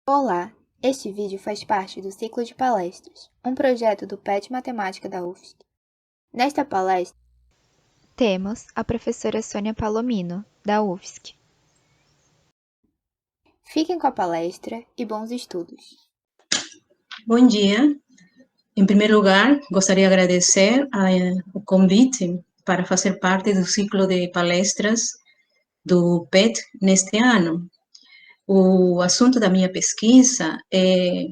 Olá, este vídeo faz parte do ciclo de palestras, um projeto do PET Matemática da UFSC. Nesta palestra, temos a professora Sônia Palomino, da UFSC. Fiquem com a palestra e bons estudos. Bom dia. Em primeiro lugar, gostaria de agradecer o convite para fazer parte do ciclo de palestras do PET neste ano. O assunto da minha pesquisa é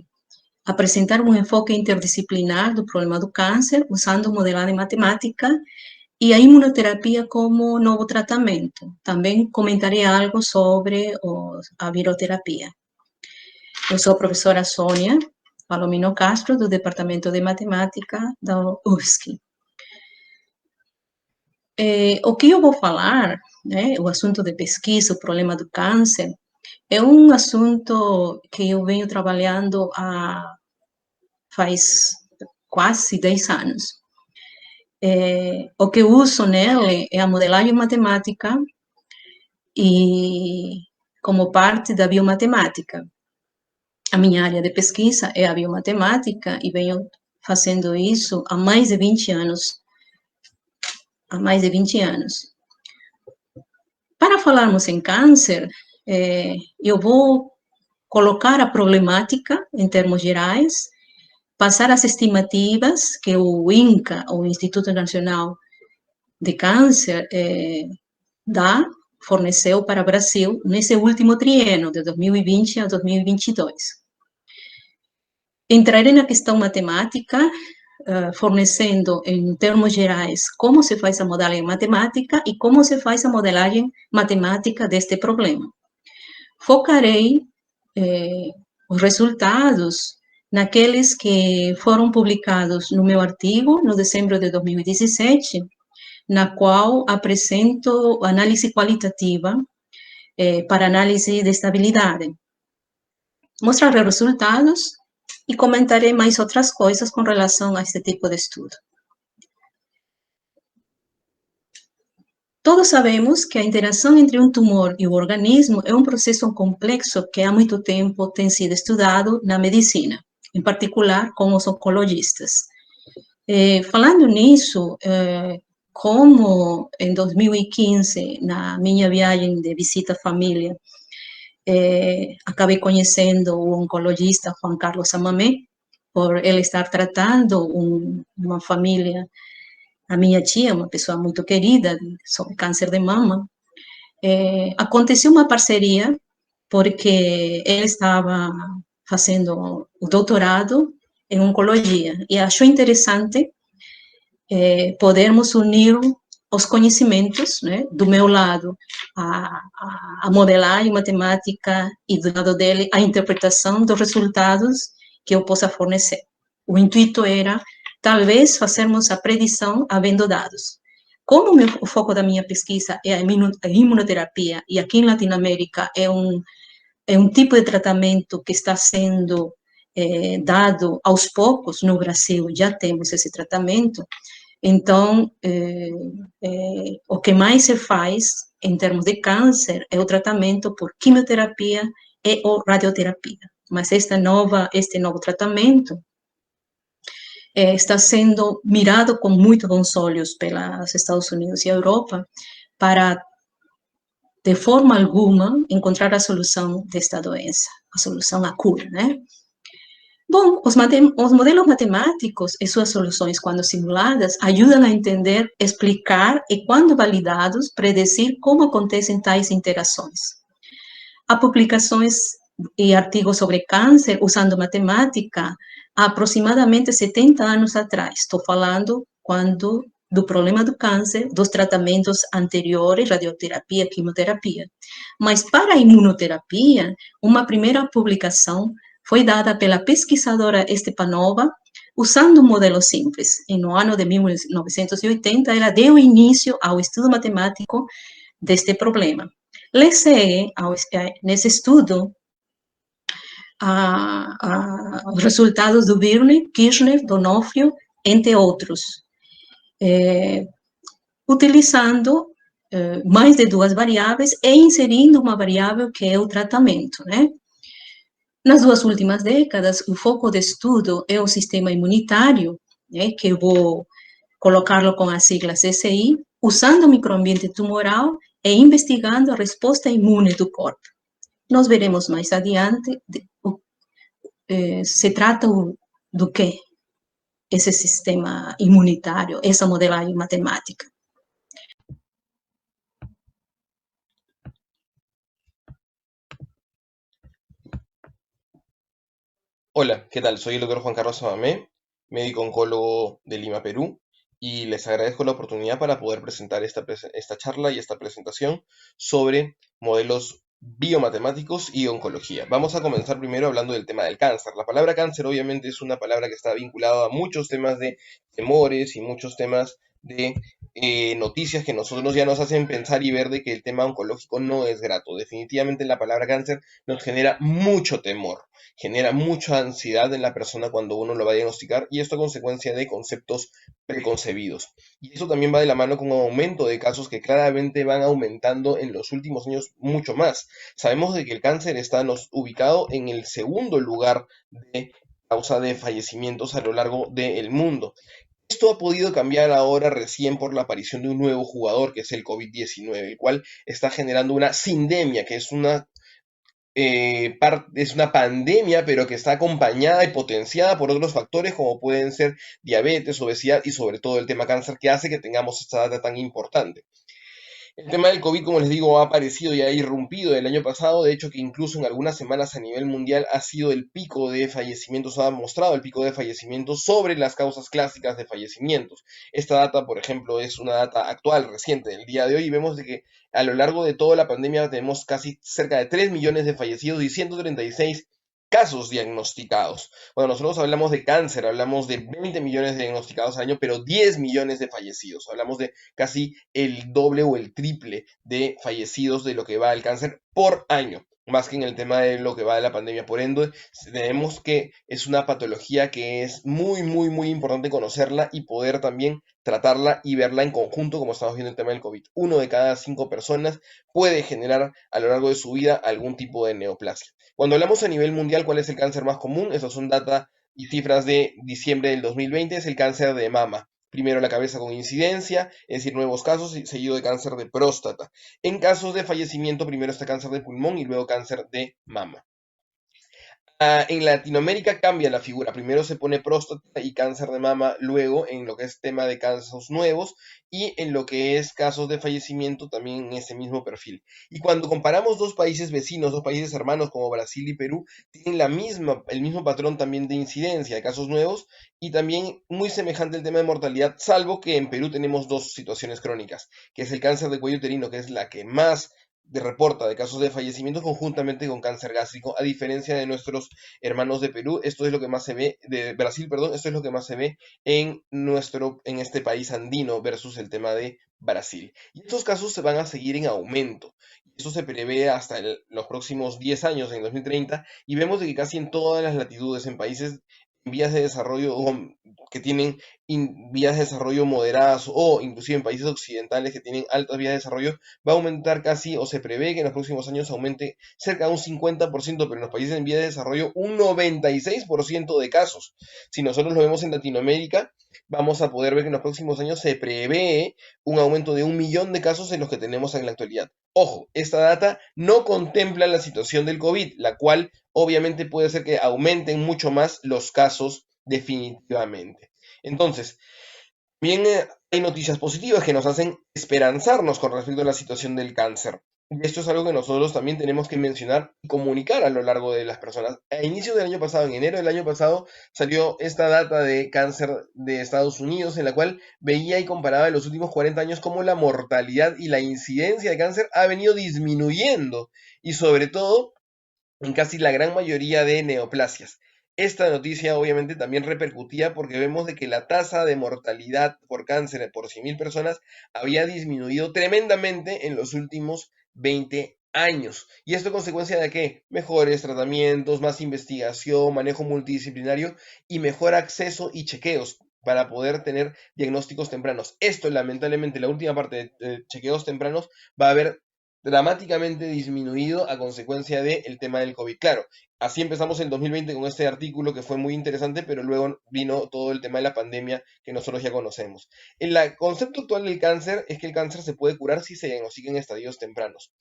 apresentar um enfoque interdisciplinar do problema do câncer, usando modelagem matemática e a imunoterapia como novo tratamento. Também comentarei algo sobre a viroterapia. Eu sou a professora Sônia Palomino Castro, do Departamento de Matemática da UFSC. O que eu vou falar, né, o assunto de pesquisa, o problema do câncer, é um assunto que eu venho trabalhando faz quase 10 anos. O que eu uso nele é a modelagem matemática e como parte da biomatemática. A minha área de pesquisa é a biomatemática e venho fazendo isso há mais de 20 anos. Para falarmos em câncer, eu vou colocar a problemática em termos gerais, passar as estimativas que o INCA, o Instituto Nacional de Câncer, forneceu para o Brasil nesse último triênio, de 2020 a 2022. Entrarei na questão matemática, fornecendo, em termos gerais, como se faz a modelagem matemática e como se faz a modelagem matemática deste problema. Focarei os resultados naqueles que foram publicados no meu artigo, no dezembro de 2017, na qual apresento análise qualitativa para análise de estabilidade. Mostrarei resultados e comentarei mais outras coisas com relação a este tipo de estudo. Todos sabemos que a interação entre um tumor e o organismo é um processo complexo que há muito tempo tem sido estudado na medicina, em particular com os oncologistas. Falando nisso, como em 2015, na minha viagem de visita à família, acabei conhecendo o oncologista Juan Carlos Amamé, por ele estar tratando uma família, a minha tia, uma pessoa muito querida, sobre câncer de mama. Aconteceu uma parceria, porque ele estava fazendo o doutorado em oncologia, e achou interessante podermos unir os conhecimentos, né, do meu lado, a modelagem matemática e do lado dele, a interpretação dos resultados que eu possa fornecer. O intuito era, talvez, fazermos a predição havendo dados. Como o foco da minha pesquisa é a imunoterapia, e aqui em Latinoamérica é um tipo de tratamento que está sendo dado aos poucos, no Brasil já temos esse tratamento. Então, o que mais se faz em termos de câncer é o tratamento por quimioterapia e ou radioterapia. Mas este novo tratamento está sendo mirado com muito bons olhos pelos Estados Unidos e a Europa para, de forma alguma, encontrar a solução desta doença, a solução, a cura, né? Bom, os modelos matemáticos e suas soluções, quando simuladas, ajudam a entender, explicar e, quando validados, predecir como acontecem tais interações. Há publicações e artigos sobre câncer usando matemática há aproximadamente 70 anos atrás. Estou falando do problema do câncer, dos tratamentos anteriores, radioterapia, quimioterapia. Mas para a imunoterapia, uma primeira publicação foi dada pela pesquisadora Stepanova, usando um modelo simples. E no ano de 1980, ela deu início ao estudo matemático deste problema. Segue, nesse estudo, os resultados do Birney, Kirchner, Donofrio, entre outros, utilizando mais de duas variáveis e inserindo uma variável que é o tratamento, né? Nas duas últimas décadas, o foco de estudo é o sistema imunitário, né, que eu vou colocá-lo com a sigla CCI, usando o microambiente tumoral e investigando a resposta imune do corpo. Nós veremos mais adiante, se trata do que esse sistema imunitário, essa modelagem matemática. Hola, ¿qué tal? Soy el doctor Juan Carlos Abamé, médico oncólogo de Lima, Perú, y les agradezco la oportunidad para poder presentar esta charla y esta presentación sobre modelos biomatemáticos y oncología. Vamos a comenzar primero hablando del tema del cáncer. La palabra cáncer obviamente es una palabra que está vinculada a muchos temas de temores y muchos temas de noticias que nosotros ya nos hacen pensar y ver de que el tema oncológico no es grato. Definitivamente la palabra cáncer nos genera mucho temor, genera mucha ansiedad en la persona cuando uno lo va a diagnosticar, y esto a consecuencia de conceptos preconcebidos. Y eso también va de la mano con un aumento de casos que claramente van aumentando en los últimos años mucho más. Sabemos de que el cáncer está ubicado en el segundo lugar de causa de fallecimientos a lo largo del mundo. Esto ha podido cambiar ahora recién por la aparición de un nuevo jugador, que es el COVID-19, el cual está generando una sindemia, que es es una pandemia, pero que está acompañada y potenciada por otros factores como pueden ser diabetes, obesidad y sobre todo el tema cáncer, que hace que tengamos esta data tan importante. El tema del COVID, como les digo, ha aparecido y ha irrumpido el año pasado, de hecho que incluso en algunas semanas a nivel mundial ha sido el pico de fallecimientos, ha mostrado el pico de fallecimientos sobre las causas clásicas de fallecimientos. Esta data, por ejemplo, es una data actual, reciente, del día de hoy, y vemos de que a lo largo de toda la pandemia tenemos casi cerca de 3 millones de fallecidos y 136 casos diagnosticados. Bueno, nosotros hablamos de cáncer, hablamos de 20 millones de diagnosticados al año, pero 10 millones de fallecidos. Hablamos de casi el doble o el triple de fallecidos de lo que va el cáncer por año, más que en el tema de lo que va de la pandemia. Por ende, tenemos que es una patología que es muy, muy, muy importante conocerla y poder también tratarla y verla en conjunto, como estamos viendo el tema del COVID. 1 de cada 5 personas puede generar a lo largo de su vida algún tipo de neoplasia. Cuando hablamos a nivel mundial, ¿cuál es el cáncer más común? Esas son data y cifras de diciembre del 2020, es el cáncer de mama. Primero la cabeza con incidencia, es decir, nuevos casos, seguido de cáncer de próstata. En casos de fallecimiento, primero está cáncer de pulmón y luego cáncer de mama. En Latinoamérica cambia la figura. Primero se pone próstata y cáncer de mama, luego en lo que es tema de casos nuevos y en lo que es casos de fallecimiento también en ese mismo perfil. Y cuando comparamos dos países vecinos, dos países hermanos como Brasil y Perú, tienen el mismo patrón también de incidencia de casos nuevos y también muy semejante el tema de mortalidad, salvo que en Perú tenemos dos situaciones crónicas, que es el cáncer de cuello uterino, que es la que más reporta de casos de fallecimiento conjuntamente con cáncer gástrico, a diferencia de nuestros hermanos de Perú. Esto es lo que más se ve, de Brasil, perdón, esto es lo que más se ve en este país andino versus el tema de Brasil. Y estos casos se van a seguir en aumento. Esto se prevé hasta los próximos 10 años, en 2030, y vemos de que casi en todas las latitudes, en países en vías de desarrollo o que tienen vías de desarrollo moderadas o inclusive en países occidentales que tienen altas vías de desarrollo, va a aumentar casi, o se prevé que en los próximos años aumente cerca de un 50%, pero en los países en vías de desarrollo un 96% de casos. Si nosotros lo vemos en Latinoamérica, vamos a poder ver que en los próximos años se prevé un aumento de 1 millón de casos en los que tenemos en la actualidad. Ojo, esta data no contempla la situación del COVID, la cual obviamente puede ser que aumenten mucho más los casos definitivamente. Entonces, bien, hay noticias positivas que nos hacen esperanzarnos con respecto a la situación del cáncer. Y esto es algo que nosotros también tenemos que mencionar y comunicar a lo largo de las personas. A inicio del año pasado, en enero del año pasado, salió esta data de cáncer de Estados Unidos, en la cual veía y comparaba en los últimos 40 años cómo la mortalidad y la incidencia de cáncer ha venido disminuyendo. Y sobre todo, en casi la gran mayoría de neoplasias. Esta noticia obviamente también repercutía porque vemos de que la tasa de mortalidad por cáncer por 100.000 personas había disminuido tremendamente en los últimos 20 años. ¿Y esto consecuencia de qué? Mejores tratamientos, más investigación, manejo multidisciplinario y mejor acceso y chequeos para poder tener diagnósticos tempranos. Esto, lamentablemente, la última parte de chequeos tempranos va a haber dramáticamente disminuido a consecuencia del tema del COVID. Claro, así empezamos el 2020 con este artículo que fue muy interesante, pero luego vino todo el tema de la pandemia que nosotros ya conocemos. El concepto actual del cáncer es que el cáncer se puede curar si se diagnostica en estadios tempranos.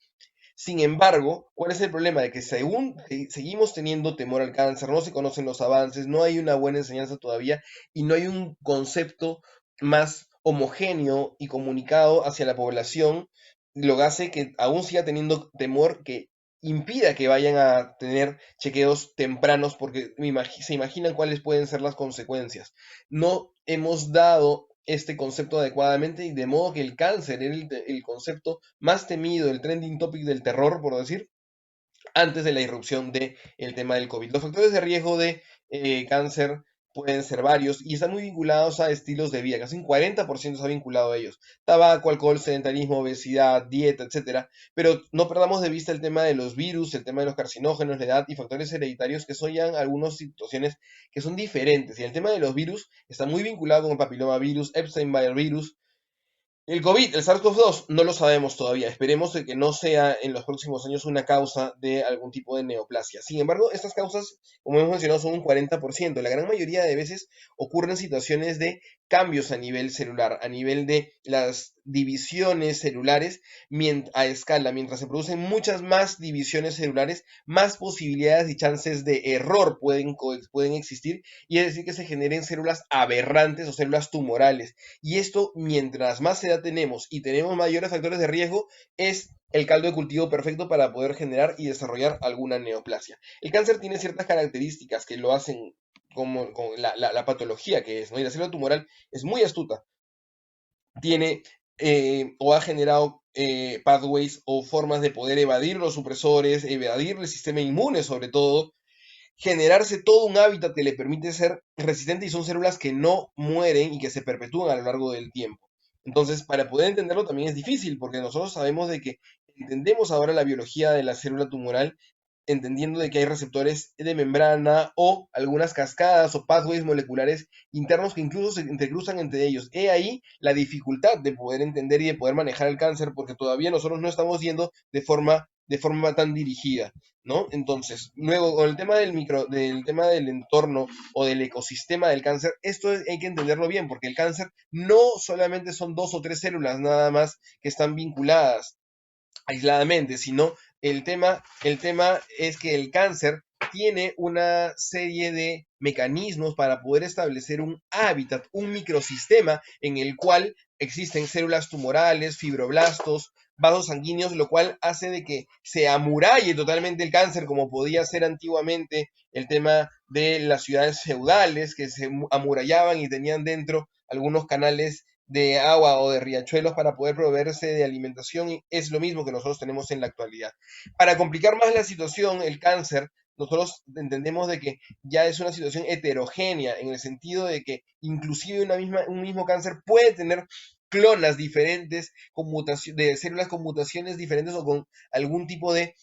Sin embargo, ¿cuál es el problema? De que según seguimos teniendo temor al cáncer, no se conocen los avances, no hay una buena enseñanza todavía y no hay un concepto más homogéneo y comunicado hacia la población, lo que hace que aún siga teniendo temor que impida que vayan a tener chequeos tempranos porque se imaginan cuáles pueden ser las consecuencias. No hemos dado este concepto adecuadamente y de modo que el cáncer era el concepto más temido, el trending topic del terror, por decir, antes de la irrupción del tema del COVID. Los factores de riesgo de cáncer pueden ser varios y están muy vinculados a estilos de vida, casi un 40% está vinculado a ellos. Tabaco, alcohol, sedentarismo, obesidad, dieta, etcétera. Pero no perdamos de vista el tema de los virus, el tema de los carcinógenos, la edad y factores hereditarios que son ya algunas situaciones que son diferentes. Y el tema de los virus está muy vinculado con el papilomavirus, Epstein-Barr virus, el COVID, el SARS-CoV-2, no lo sabemos todavía. Esperemos de que no sea en los próximos años una causa de algún tipo de neoplasia. Sin embargo, estas causas, como hemos mencionado, son un 40%. La gran mayoría de veces ocurren situaciones de cambios a nivel celular, a nivel de las divisiones celulares a escala. Mientras se producen muchas más divisiones celulares, más posibilidades y chances de error pueden existir, y es decir, que se generen células aberrantes o células tumorales. Y esto, mientras más edad tenemos y tenemos mayores factores de riesgo, es el caldo de cultivo perfecto para poder generar y desarrollar alguna neoplasia. El cáncer tiene ciertas características que lo hacen como la patología que es, ¿no? Y la célula tumoral es muy astuta. Tiene o ha generado pathways o formas de poder evadir los supresores, evadir el sistema inmune sobre todo, generarse todo un hábitat que le permite ser resistente y son células que no mueren y que se perpetúan a lo largo del tiempo. Entonces, para poder entenderlo también es difícil, porque nosotros sabemos de que entendemos ahora la biología de la célula tumoral, entendiendo de que hay receptores de membrana o algunas cascadas o pathways moleculares internos que incluso se entrecruzan entre ellos. He ahí la dificultad de poder entender y de poder manejar el cáncer, porque todavía nosotros no estamos yendo de forma tan dirigida, ¿no? Entonces, luego con el tema del tema del entorno o del ecosistema del cáncer, esto hay que entenderlo bien, porque el cáncer no solamente son 2 o 3 células nada más que están vinculadas aisladamente, sino el tema es que el cáncer tiene una serie de mecanismos para poder establecer un hábitat, un microsistema en el cual existen células tumorales, fibroblastos, vasos sanguíneos, lo cual hace de que se amuralle totalmente el cáncer, como podía ser antiguamente el tema de las ciudades feudales que se amurallaban y tenían dentro algunos canales de agua o de riachuelos para poder proveerse de alimentación, y es lo mismo que nosotros tenemos en la actualidad. Para complicar más la situación, el cáncer, nosotros entendemos de que ya es una situación heterogénea, en el sentido de que inclusive un mismo cáncer puede tener clonas diferentes, de células con mutaciones diferentes o con algún tipo de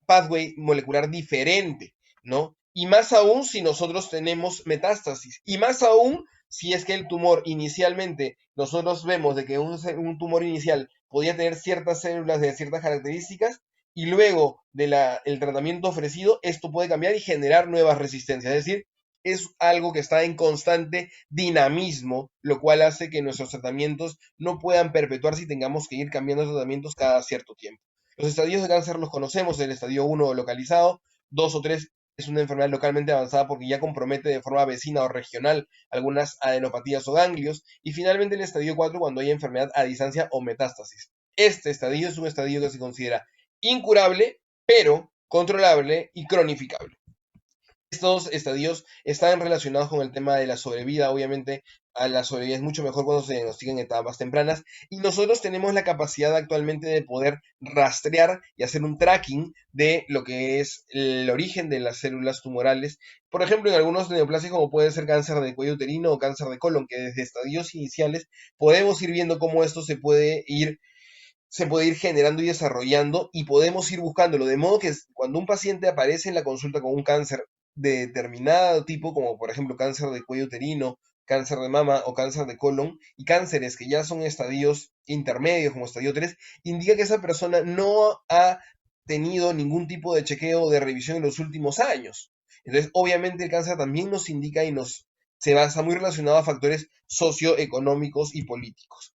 pathway molecular diferente, ¿no? Y más aún si nosotros tenemos metástasis, y más aún si es que el tumor inicialmente, nosotros vemos de que un tumor inicial podía tener ciertas células de ciertas características, y luego del tratamiento ofrecido, esto puede cambiar y generar nuevas resistencias. Es decir, es algo que está en constante dinamismo, lo cual hace que nuestros tratamientos no puedan perpetuarse y tengamos que ir cambiando de tratamientos cada cierto tiempo. Los estadios de cáncer los conocemos, el estadio 1 localizado, 2 o 3 es una enfermedad localmente avanzada porque ya compromete de forma vecina o regional algunas adenopatías o ganglios, y finalmente el estadio 4 cuando hay enfermedad a distancia o metástasis. Este estadio es un estadio que se considera incurable, pero controlable y cronificable. Estos estadios están relacionados con el tema de la sobrevida. Obviamente, la sobrevida es mucho mejor cuando se diagnostica en etapas tempranas, y nosotros tenemos la capacidad actualmente de poder rastrear y hacer un tracking de lo que es el origen de las células tumorales. Por ejemplo, en algunos neoplasias, como puede ser cáncer de cuello uterino o cáncer de colon, que desde estadios iniciales podemos ir viendo cómo esto se puede ir generando y desarrollando, y podemos ir buscándolo, de modo que cuando un paciente aparece en la consulta con un cáncer de determinado tipo, como por ejemplo cáncer de cuello uterino, cáncer de mama o cáncer de colon, y cánceres que ya son estadios intermedios, como estadio 3, indica que esa persona no ha tenido ningún tipo de chequeo o de revisión en los últimos años. Entonces, obviamente el cáncer también nos indica y se basa muy relacionado a factores socioeconómicos y políticos.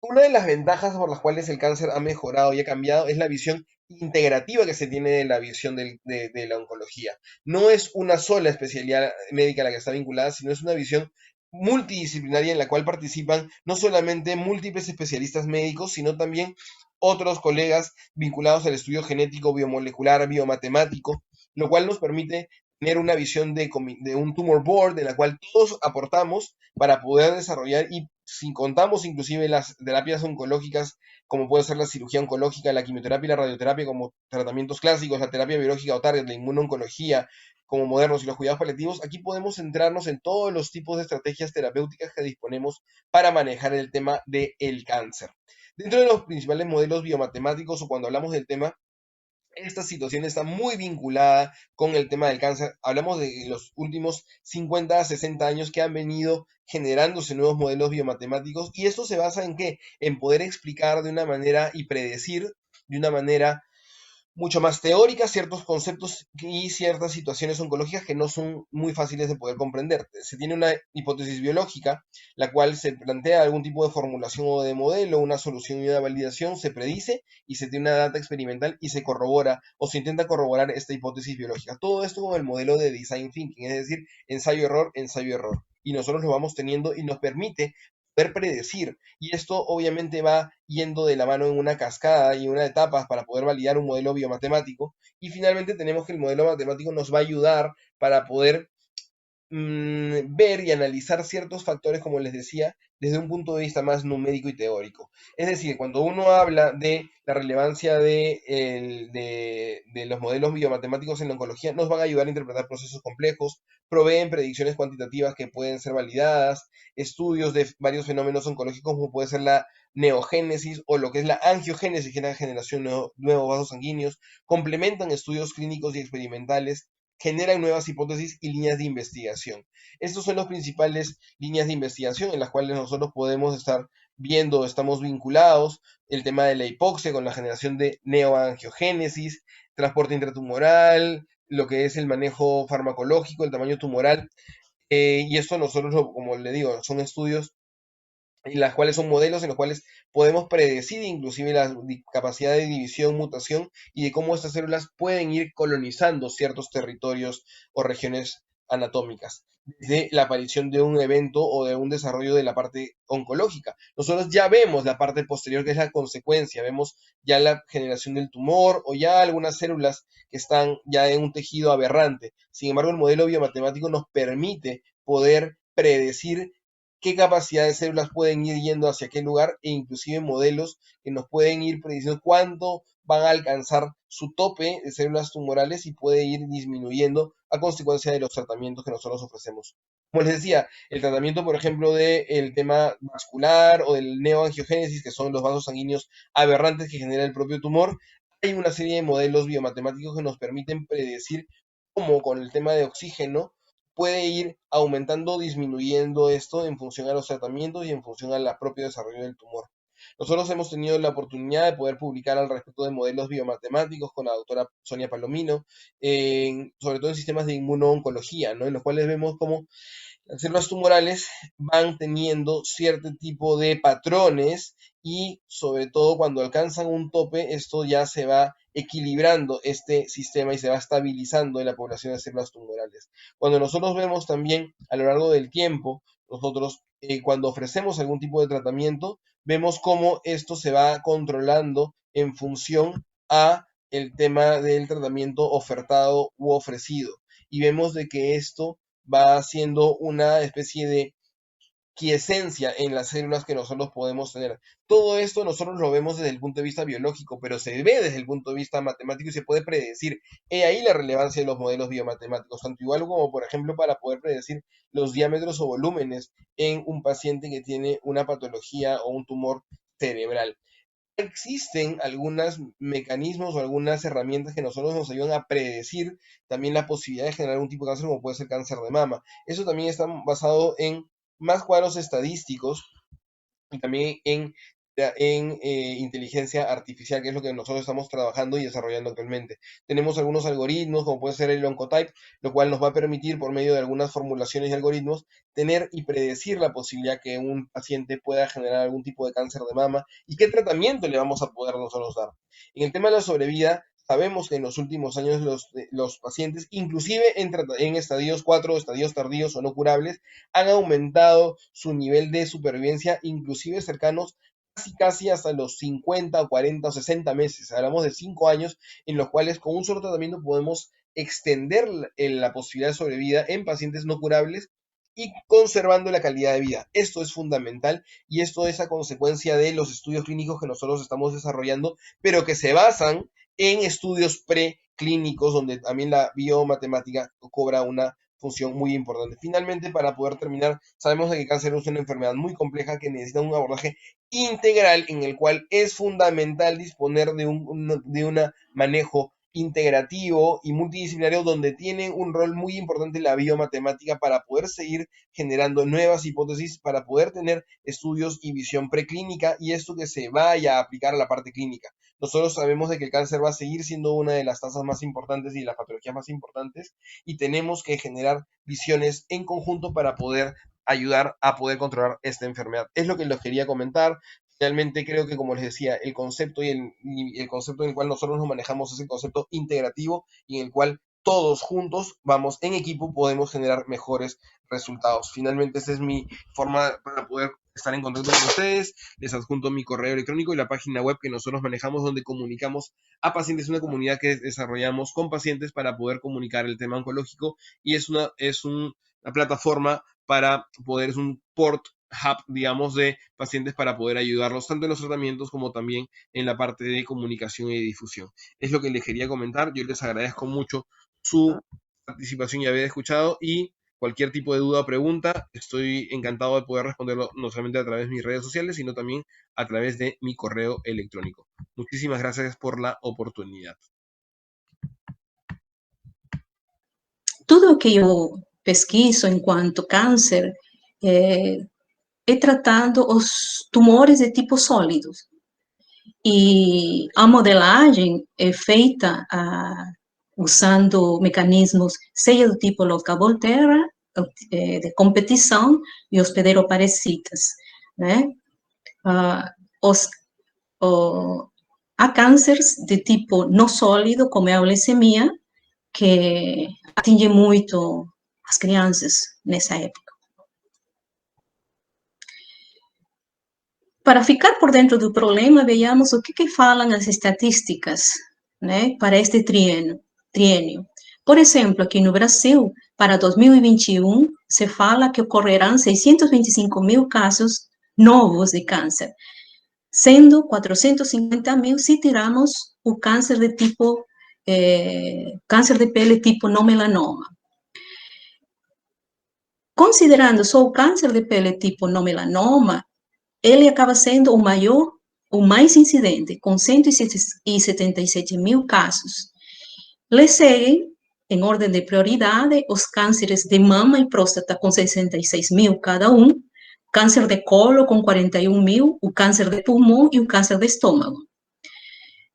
Una de las ventajas por las cuales el cáncer ha mejorado y ha cambiado es la visión integrativa que se tiene de la visión de la oncología. No es una sola especialidad médica a la que está vinculada, sino es una visión multidisciplinaria en la cual participan no solamente múltiples especialistas médicos, sino también otros colegas vinculados al estudio genético, biomolecular, biomatemático, lo cual nos permite tener una visión de un tumor board en la cual todos aportamos para poder desarrollar, y si contamos inclusive las terapias oncológicas, como puede ser la cirugía oncológica, la quimioterapia y la radioterapia como tratamientos clásicos, la terapia biológica o target, la inmunooncología como modernos y los cuidados paliativos, aquí podemos centrarnos en todos los tipos de estrategias terapéuticas que disponemos para manejar el tema del cáncer. Dentro de los principales modelos biomatemáticos, o cuando hablamos del tema, esta situación está muy vinculada con el tema del cáncer. Hablamos de los últimos 50 a 60 años que han venido generándose nuevos modelos biomatemáticos, y esto se basa en qué? En poder explicar de una manera y predecir de una manera mucho más teóricas ciertos conceptos y ciertas situaciones oncológicas que no son muy fáciles de poder comprender. Se tiene una hipótesis biológica, la cual se plantea algún tipo de formulación o de modelo, una solución y una validación, se predice y se tiene una data experimental y se corrobora o se intenta corroborar esta hipótesis biológica. Todo esto con el modelo de design thinking, es decir, ensayo-error, ensayo-error. Y nosotros lo vamos teniendo y nos permite poder predecir. Y esto obviamente va yendo de la mano en una cascada y una etapa para poder validar un modelo biomatemático. Y finalmente tenemos que el modelo matemático nos va a ayudar para poder ver y analizar ciertos factores, como les decía, desde un punto de vista más numérico y teórico. Es decir, cuando uno habla de la relevancia de los modelos biomatemáticos en la oncología, nos van a ayudar a interpretar procesos complejos, proveen predicciones cuantitativas que pueden ser validadas, estudios de varios fenómenos oncológicos como puede ser la neogénesis o lo que es la angiogénesis, que es la generación de nuevos vasos sanguíneos, complementan estudios clínicos y experimentales, generan nuevas hipótesis y líneas de investigación. Estos son las principales líneas de investigación en las cuales nosotros podemos estar viendo, estamos vinculados, el tema de la hipoxia con la generación de neoangiogénesis, transporte intratumoral, lo que es el manejo farmacológico, el tamaño tumoral, y esto nosotros, como le digo, son estudios en las cuales son modelos en los cuales podemos predecir inclusive la capacidad de división, mutación y de cómo estas células pueden ir colonizando ciertos territorios o regiones anatómicas desde la aparición de un evento o de un desarrollo de la parte oncológica. Nosotros ya vemos la parte posterior, que es la consecuencia, vemos ya la generación del tumor o ya algunas células que están ya en un tejido aberrante. Sin embargo, el modelo biomatemático nos permite poder predecir qué capacidad de células pueden ir yendo hacia qué lugar, e inclusive modelos que nos pueden ir prediciendo cuánto van a alcanzar su tope de células tumorales y puede ir disminuyendo a consecuencia de los tratamientos que nosotros ofrecemos. Como les decía, el tratamiento, por ejemplo, del tema vascular o del neoangiogénesis, que son los vasos sanguíneos aberrantes que genera el propio tumor, hay una serie de modelos biomatemáticos que nos permiten predecir cómo con el tema de oxígeno puede ir aumentando o disminuyendo esto en función a los tratamientos y en función al propio desarrollo del tumor. Nosotros hemos tenido la oportunidad de poder publicar al respecto de modelos biomatemáticos con la doctora Sonia Palomino, sobre todo en sistemas de inmunooncología, ¿no? En los cuales vemos cómo las células tumorales van teniendo cierto tipo de patrones y sobre todo cuando alcanzan un tope, esto ya se va equilibrando este sistema y se va estabilizando en la población de células tumorales. Cuando nosotros vemos también a lo largo del tiempo, nosotros cuando ofrecemos algún tipo de tratamiento, vemos cómo esto se va controlando en función a el tema del tratamiento ofertado u ofrecido. Y vemos de que esto va haciendo una especie de quiesencia en las células que nosotros podemos tener. Todo esto nosotros lo vemos desde el punto de vista biológico, pero se ve desde el punto de vista matemático y se puede predecir. He ahí la relevancia de los modelos biomatemáticos, tanto igual como, por ejemplo, para poder predecir los diámetros o volúmenes en un paciente que tiene una patología o un tumor cerebral. Existen algunos mecanismos o algunas herramientas que nosotros nos ayudan a predecir también la posibilidad de generar un tipo de cáncer como puede ser cáncer de mama. Eso también está basado en más cuadros estadísticos y también en inteligencia artificial, que es lo que nosotros estamos trabajando y desarrollando actualmente. Tenemos algunos algoritmos, como puede ser el Oncotype, lo cual nos va a permitir, por medio de algunas formulaciones y algoritmos, tener y predecir la posibilidad que un paciente pueda generar algún tipo de cáncer de mama y qué tratamiento le vamos a poder nosotros dar. En el tema de la sobrevida, sabemos que en los últimos años los pacientes, inclusive en estadios 4, estadios tardíos o no curables, han aumentado su nivel de supervivencia, inclusive cercanos casi hasta los 50 o 40 o 60 meses. Hablamos de 5 años en los cuales con un solo tratamiento podemos extender la posibilidad de sobrevida en pacientes no curables y conservando la calidad de vida. Esto es fundamental y esto es a consecuencia de los estudios clínicos que nosotros estamos desarrollando, pero que se basan en estudios preclínicos donde también la biomatemática cobra una función muy importante. Finalmente, para poder terminar, sabemos de que el cáncer es una enfermedad muy compleja que necesita un abordaje integral en el cual es fundamental disponer de un manejo integrativo y multidisciplinario donde tiene un rol muy importante la biomatemática para poder seguir generando nuevas hipótesis, para poder tener estudios y visión preclínica y esto que se vaya a aplicar a la parte clínica. Nosotros sabemos de que el cáncer va a seguir siendo una de las tasas más importantes y de las patologías más importantes y tenemos que generar visiones en conjunto para poder ayudar a poder controlar esta enfermedad. Es lo que les quería comentar. Realmente creo que, como les decía, el concepto y el concepto en el cual nosotros nos manejamos es el concepto integrativo y en el cual todos juntos, vamos, en equipo, podemos generar mejores resultados. Finalmente, esa es mi forma para poder estar en contacto con ustedes. Les adjunto mi correo electrónico y la página web que nosotros manejamos donde comunicamos a pacientes, una comunidad que desarrollamos con pacientes para poder comunicar el tema oncológico y es una plataforma para poder, es un port hub, digamos, de pacientes para poder ayudarlos tanto en los tratamientos como también en la parte de comunicación y de difusión. Es lo que les quería comentar. Yo les agradezco mucho su participación y haber escuchado y cualquier tipo de duda o pregunta, estoy encantado de poder responderlo no solamente a través de mis redes sociales, sino también a través de mi correo electrónico. Muchísimas gracias por la oportunidad. Tudo que eu pesquiso enquanto câncer é tratando os tumores de tipo sólidos. E a modelagem é feita usando mecanismos, seja do tipo Lotka-Volterra, de competição, e hospederoparasitas, né? Há cânceres de tipo não sólido, como é a leucemia, que atinge muito as crianças nessa época. Para ficar por dentro do problema, vejamos o que falam as estatísticas, né, para este triênio. Por exemplo, aqui no Brasil, para 2021, se fala que ocorrerão 625 mil casos novos de câncer, sendo 450 mil se tiramos o câncer de tipo, câncer de pele tipo não melanoma. Considerando só o câncer de pele tipo não melanoma, ele acaba sendo o maior, o mais incidente, com 177 mil casos. Le seguem, em ordem de prioridade, os cânceres de mama e próstata, com 66 mil cada um, câncer de colo, com 41 mil, o câncer de pulmão e o câncer de estômago.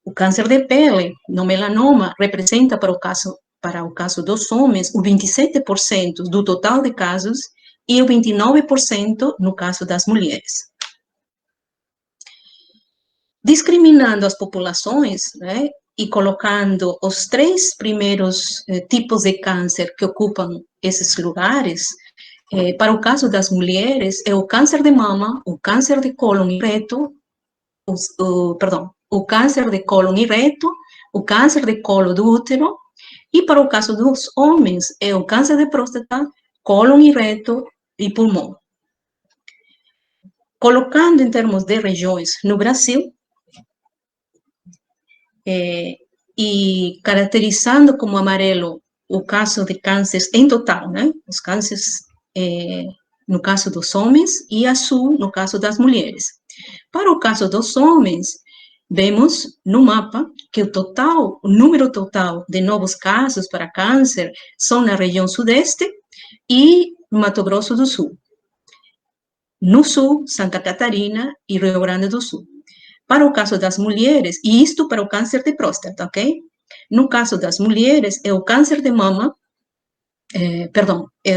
O câncer de pele, no melanoma, representa para o caso dos homens, o 27% do total de casos e o 29% no caso das mulheres. Discriminando as populações, né, e colocando os 3 primeiros tipos de câncer que ocupam esses lugares, para o caso das mulheres, é o câncer de mama, o câncer de cólon e reto, o câncer de cólon e reto, o câncer de colo do útero, e para o caso dos homens, é o câncer de próstata, cólon e reto e pulmão. Colocando em termos de regiões no Brasil, e caracterizando como amarelo o caso de cânceres em total, né? Os cânceres no caso dos homens e azul no caso das mulheres. Para o caso dos homens, vemos no mapa que o número total de novos casos para câncer são na região sudeste e Mato Grosso do Sul. no Sul, Santa Catarina e Rio Grande do Sul. Para o caso das mulheres, e isto para o câncer de próstata, ok? No caso das mulheres, é o câncer de mama,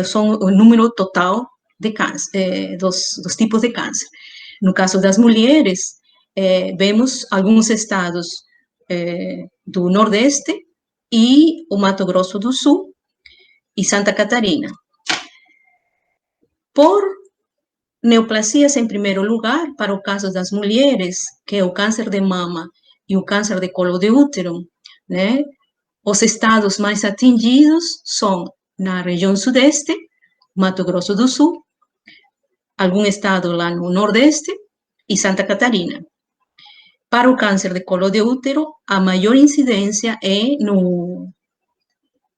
são o número total de câncer, dos tipos de câncer. No caso das mulheres, vemos alguns estados do Nordeste e o Mato Grosso do Sul e Santa Catarina. Por neoplasias, em primeiro lugar, para o caso das mulheres, que é o câncer de mama e o câncer de colo de útero, né? Os estados mais atingidos são na região sudeste, Mato Grosso do Sul, algum estado lá no Nordeste e Santa Catarina. Para o câncer de colo de útero, a maior incidência é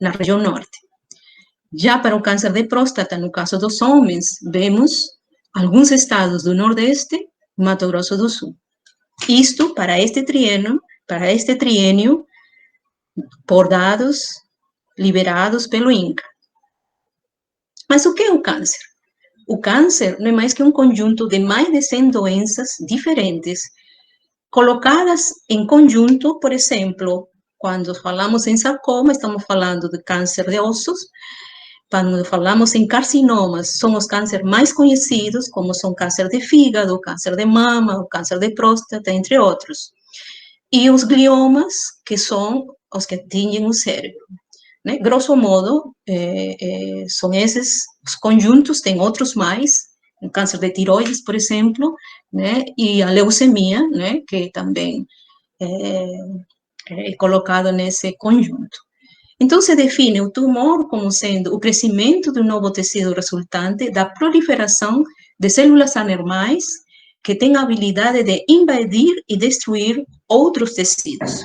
na região norte. Já para o câncer de próstata, no caso dos homens, vemos alguns estados do Nordeste, Mato Grosso do Sul. Isto para este triênio, por dados liberados pelo INCA. Mas o que é o câncer? O câncer não é mais que um conjunto de mais de 100 doenças diferentes, colocadas em conjunto. Por exemplo, quando falamos em sarcoma, estamos falando de câncer de ossos. Quando falamos em carcinomas, são os cânceres mais conhecidos, como são câncer de fígado, câncer de mama, o câncer de próstata, entre outros. E os gliomas, que são os que atingem o cérebro. Né? Grosso modo, são esses os conjuntos, tem outros mais, o câncer de tiroides, por exemplo, né? E a leucemia, né? Que também é colocado nesse conjunto. Então, se define o tumor como sendo o crescimento do novo tecido resultante da proliferação de células anormais que têm a habilidade de invadir e destruir outros tecidos,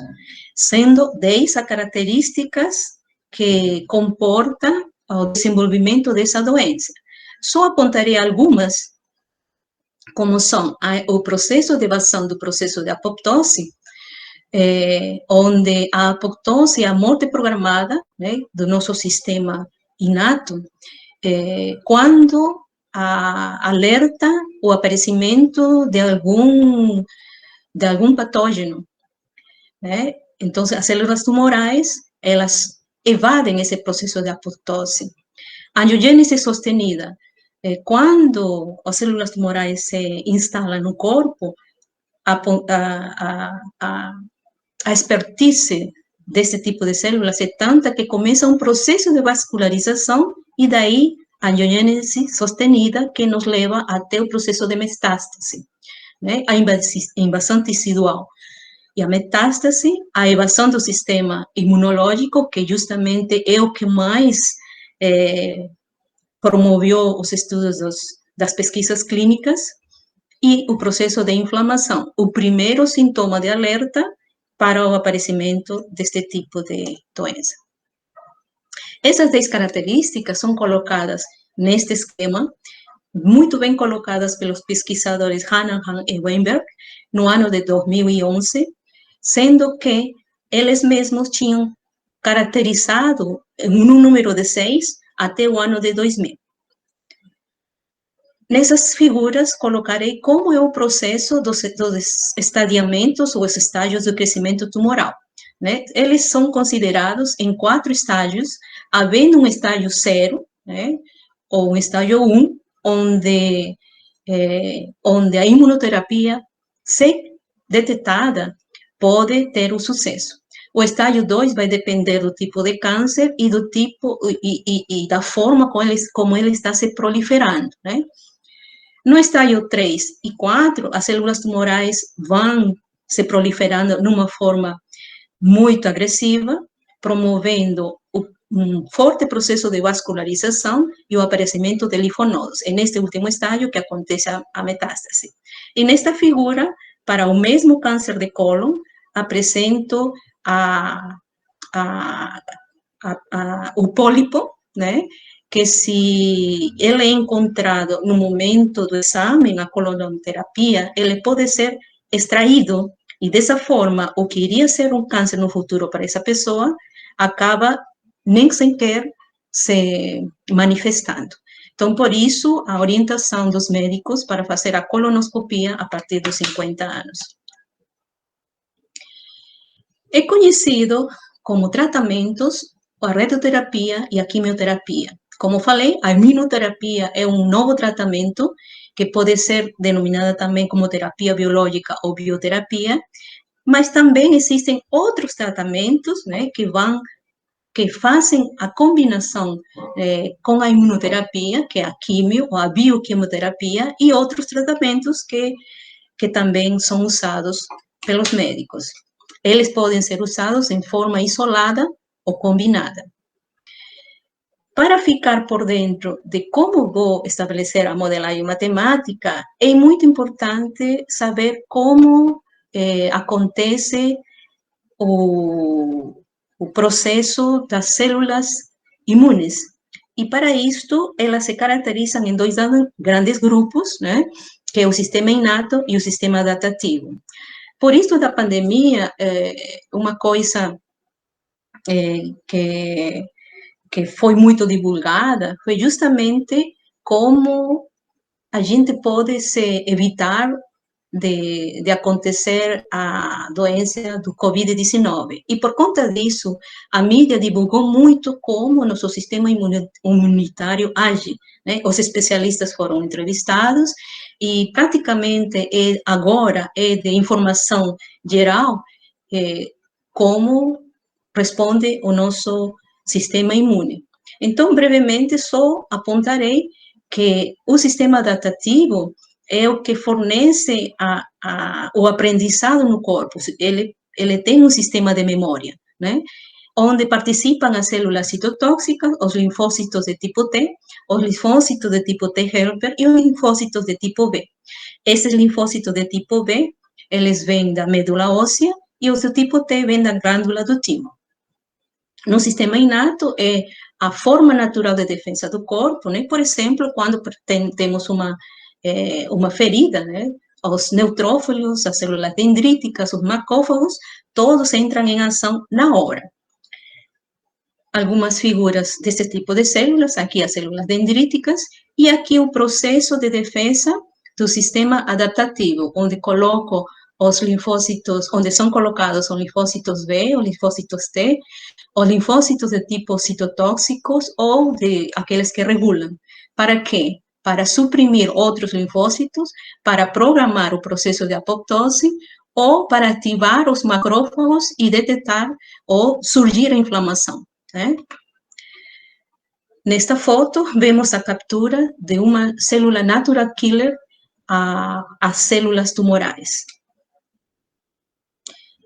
sendo 10 as características que comportam o desenvolvimento dessa doença. Só apontarei algumas, como são o processo de evasão do processo de apoptose, onde a apoptose é a morte programada, né, do nosso sistema inato, quando alerta o aparecimento de algum patógeno, né? Então, as células tumorais, elas evadem esse processo de apoptose. A angiogênese sostenida, quando as células tumorais se instalam no corpo, a expertise desse tipo de células é tanta que começa um processo de vascularização e daí a angiogênese sostenida que nos leva até o processo de metástase, né? A invasão tecidual. E a metástase, a evasão do sistema imunológico, que justamente é o que mais promoveu os estudos das pesquisas clínicas, e o processo de inflamação, o primeiro sintoma de alerta para o aparecimento deste tipo de doença. Essas 10 características são colocadas neste esquema, muito bem colocadas pelos pesquisadores Hanahan e Weinberg, no ano de 2011, sendo que eles mesmos tinham caracterizado um número de 6 até o ano de 2000. Nessas figuras, colocarei como é o processo dos estadiamentos ou os estágios do crescimento tumoral, né? Eles são considerados em 4 estágios, havendo um estágio 0, né? Ou um estágio 1, onde a imunoterapia, se detectada, pode ter o sucesso. O estágio 2 vai depender do tipo de câncer e do tipo e da forma como ele está se proliferando, né? No estágio 3 e 4, as células tumorais vão se proliferando numa forma muito agressiva, promovendo um forte processo de vascularização e o aparecimento de linfonodos. É neste último estágio que acontece a metástase. E nesta figura, para o mesmo câncer de cólon, apresento o pólipo, né? Que se ele é encontrado no momento do exame, na colonoterapia, ele pode ser extraído, e dessa forma, o que iria ser um câncer no futuro para essa pessoa, acaba nem sequer se manifestando. Então, por isso, a orientação dos médicos para fazer a colonoscopia a partir dos 50 anos. É conhecido como tratamentos a radioterapia e a quimioterapia. Como falei, a imunoterapia é um novo tratamento que pode ser denominada também como terapia biológica ou bioterapia, mas também existem outros tratamentos, né, que fazem a combinação com a imunoterapia, que é a quimio ou a bioquimioterapia, e outros tratamentos que também são usados pelos médicos. Eles podem ser usados em forma isolada ou combinada. Para ficar por dentro de como vou estabelecer a modelagem matemática, é muito importante saber como acontece o processo das células imunes. E para isto, elas se caracterizam em dois grandes grupos, né? Que é o sistema inato e o sistema adaptativo. Por isso, da pandemia, uma coisa que foi muito divulgada foi justamente como a gente pode se evitar de acontecer a doença do Covid-19. E por conta disso, a mídia divulgou muito como o nosso sistema imunitário age, né? Os especialistas foram entrevistados e praticamente agora é de informação geral como responde o nosso sistema imune. Então, brevemente, só apontarei que o sistema adaptativo é o que fornece o aprendizado no corpo. Ele tem um sistema de memória, né? Onde participam as células citotóxicas, os linfócitos de tipo T, os linfócitos de tipo T helper e os linfócitos de tipo B. Esses linfócitos de tipo B, eles vêm da medula óssea e os do tipo T vêm da glândula do timo. No sistema inato, é a forma natural de defesa do corpo, né? Por exemplo, quando temos uma ferida, né? Os neutrófilos, as células dendríticas, os macrófagos, todos entram em ação na hora. Algumas figuras desse tipo de células, aqui as células dendríticas, e aqui o processo de defesa do sistema adaptativo, onde coloco os linfócitos, onde são colocados os linfócitos B, os linfócitos T, os linfócitos de tipo citotóxicos ou de aqueles que regulam. Para quê? Para suprimir outros linfócitos, para programar o processo de apoptose ou para ativar os macrófagos e detectar ou surgir a inflamação. Né? Nesta foto, vemos a captura de uma célula natural killer às células tumorais.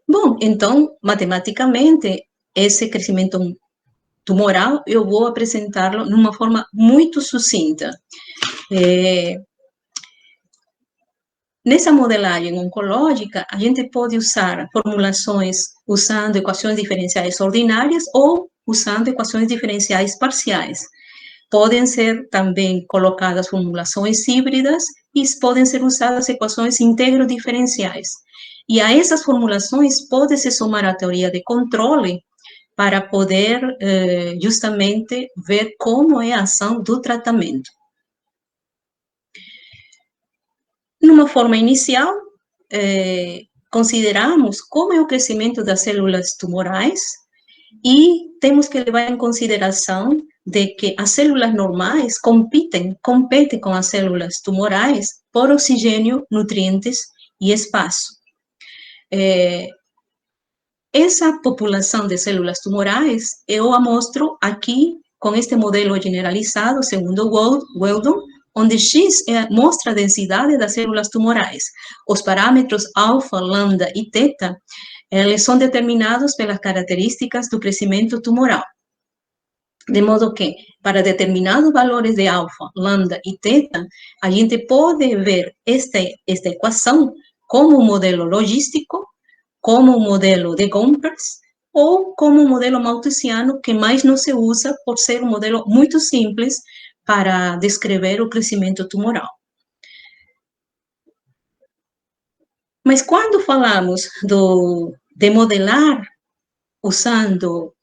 Bom, então, matematicamente, esse crescimento tumoral, eu vou apresentá-lo de uma forma muito sucinta. Nessa modelagem oncológica, a gente pode usar formulações usando equações diferenciais ordinárias ou usando equações diferenciais parciais. Podem ser também colocadas formulações híbridas e podem ser usadas equações integro-diferenciais. E a essas formulações pode-se somar a teoria de controle para poder justamente ver como é a ação do tratamento. Numa forma inicial, consideramos como é o crescimento das células tumorais e temos que levar em consideração de que as células normais competem com as células tumorais por oxigênio, nutrientes e espaço. Essa população de células tumorais, eu a mostro aqui com este modelo generalizado, segundo Weldon, onde X mostra a densidade das células tumorais. Os parâmetros alfa, lambda e teta, eles são determinados pelas características do crescimento tumoral. De modo que, para determinados valores de alfa, lambda e teta, a gente pode ver esta equação como um modelo logístico, como um modelo de Gompers, ou como um modelo malthusiano, que mais não se usa por ser um modelo muito simples para descrever o crescimento tumoral. Mas quando falamos de modelar usando